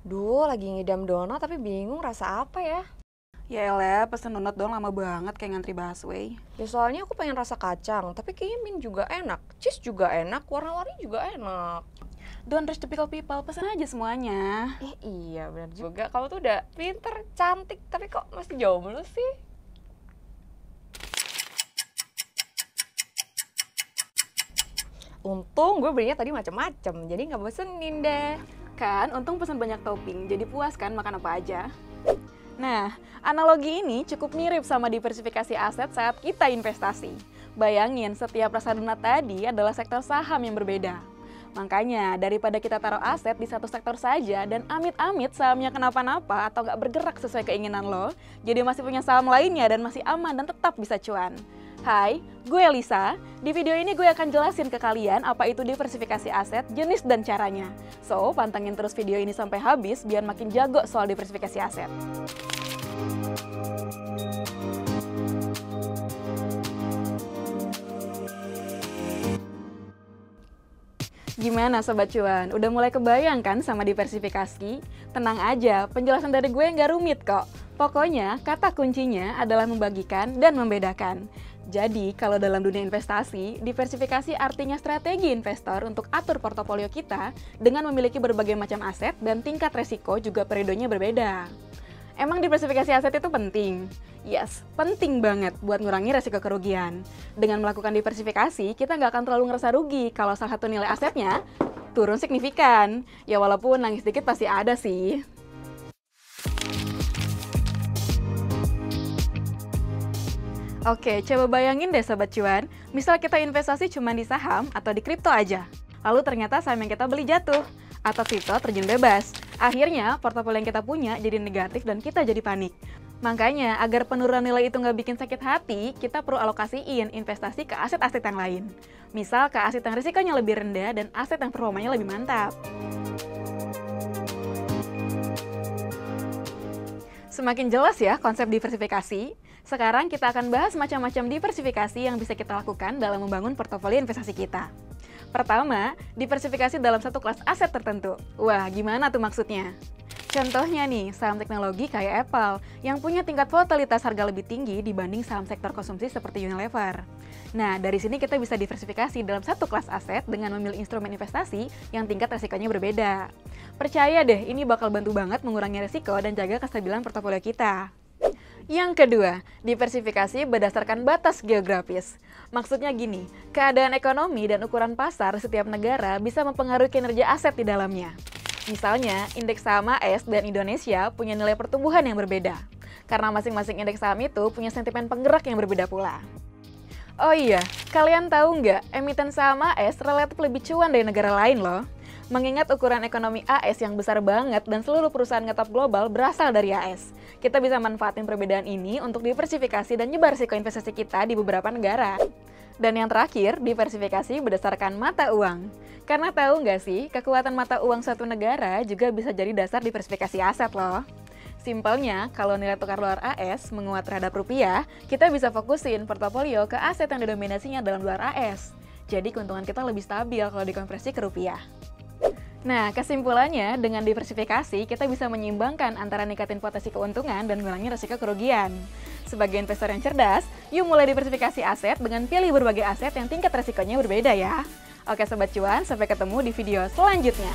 Duh, lagi ngidam donat tapi bingung rasa apa ya? Ya elah, pesen donat doang lama banget kayak ngantri busway. Ya soalnya aku pengen rasa kacang, tapi kayaknya mint juga enak, cheese juga enak, warna-warni juga enak. Don't rush the people, pesen aja semuanya. Iya benar juga, kamu tuh udah pinter, cantik, tapi kok masih jomblo sih? Untung gue belinya tadi macem-macem, jadi nggak bosenin deh. Kan, untung pesen banyak topping, jadi puas kan makan apa aja. Nah, analogi ini cukup mirip sama diversifikasi aset saat kita investasi. Bayangin, setiap rasa donat tadi adalah sektor saham yang berbeda. Makanya, daripada kita taruh aset di satu sektor saja dan amit-amit sahamnya kenapa-napa atau nggak bergerak sesuai keinginan lo, jadi masih punya saham lainnya dan masih aman dan tetap bisa cuan. Hai, gue Lisa. Di video ini gue akan jelasin ke kalian apa itu diversifikasi aset, jenis dan caranya. So, pantengin terus video ini sampai habis biar makin jago soal diversifikasi aset. Gimana Sobat Cuan? Udah mulai kebayang kan sama diversifikasi? Tenang aja, penjelasan dari gue nggak rumit kok. Pokoknya, kata kuncinya adalah membagikan dan membedakan. Jadi, kalau dalam dunia investasi, diversifikasi artinya strategi investor untuk atur portofolio kita dengan memiliki berbagai macam aset dan tingkat resiko juga periodenya berbeda. Emang diversifikasi aset itu penting? Yes, penting banget buat ngurangi resiko kerugian. Dengan melakukan diversifikasi, kita nggak akan terlalu ngerasa rugi kalau salah satu nilai asetnya turun signifikan. Ya walaupun nangis dikit pasti ada sih. Oke, coba bayangin deh Sobat Cuan, misal kita investasi cuma di saham atau di kripto aja. Lalu ternyata saham yang kita beli jatuh, atau kripto terjun bebas. Akhirnya, portofolio yang kita punya jadi negatif dan kita jadi panik. Makanya, agar penurunan nilai itu nggak bikin sakit hati, kita perlu alokasiin investasi ke aset-aset yang lain. Misal ke aset yang risikonya lebih rendah dan aset yang performanya lebih mantap. Semakin jelas ya konsep diversifikasi. Sekarang kita akan bahas macam-macam diversifikasi yang bisa kita lakukan dalam membangun portofolio investasi kita. Pertama, diversifikasi dalam satu kelas aset tertentu. Wah, gimana tuh maksudnya? Contohnya nih, saham teknologi kayak Apple, yang punya tingkat volatilitas harga lebih tinggi dibanding saham sektor konsumsi seperti Unilever. Nah, dari sini kita bisa diversifikasi dalam satu kelas aset dengan memilih instrumen investasi yang tingkat resikonya berbeda. Percaya deh, ini bakal bantu banget mengurangi resiko dan jaga kestabilan portofolio kita. Yang kedua, diversifikasi berdasarkan batas geografis. Maksudnya gini, keadaan ekonomi dan ukuran pasar setiap negara bisa mempengaruhi kinerja aset di dalamnya. Misalnya, indeks saham AS dan Indonesia punya nilai pertumbuhan yang berbeda. Karena masing-masing indeks saham itu punya sentimen penggerak yang berbeda pula. Oh iya, kalian tahu nggak, emiten saham AS relatif lebih cuan dari negara lain loh. Mengingat ukuran ekonomi AS yang besar banget dan seluruh perusahaan ngetop global berasal dari AS. Kita bisa manfaatin perbedaan ini untuk diversifikasi dan nyebar risiko investasi kita di beberapa negara. Dan yang terakhir, diversifikasi berdasarkan mata uang. Karena tahu nggak sih, kekuatan mata uang suatu negara juga bisa jadi dasar diversifikasi aset loh. Simpelnya, kalau nilai tukar dolar AS menguat terhadap rupiah, kita bisa fokusin portofolio ke aset yang didominasinya dalam dolar AS. Jadi keuntungan kita lebih stabil kalau dikonversi ke rupiah. Nah, kesimpulannya, dengan diversifikasi, kita bisa menyeimbangkan antara ningkatin potensi keuntungan dan mengurangi resiko kerugian. Sebagai investor yang cerdas, yuk mulai diversifikasi aset dengan pilih berbagai aset yang tingkat resikonya berbeda ya. Oke Sobat Cuan, sampai ketemu di video selanjutnya.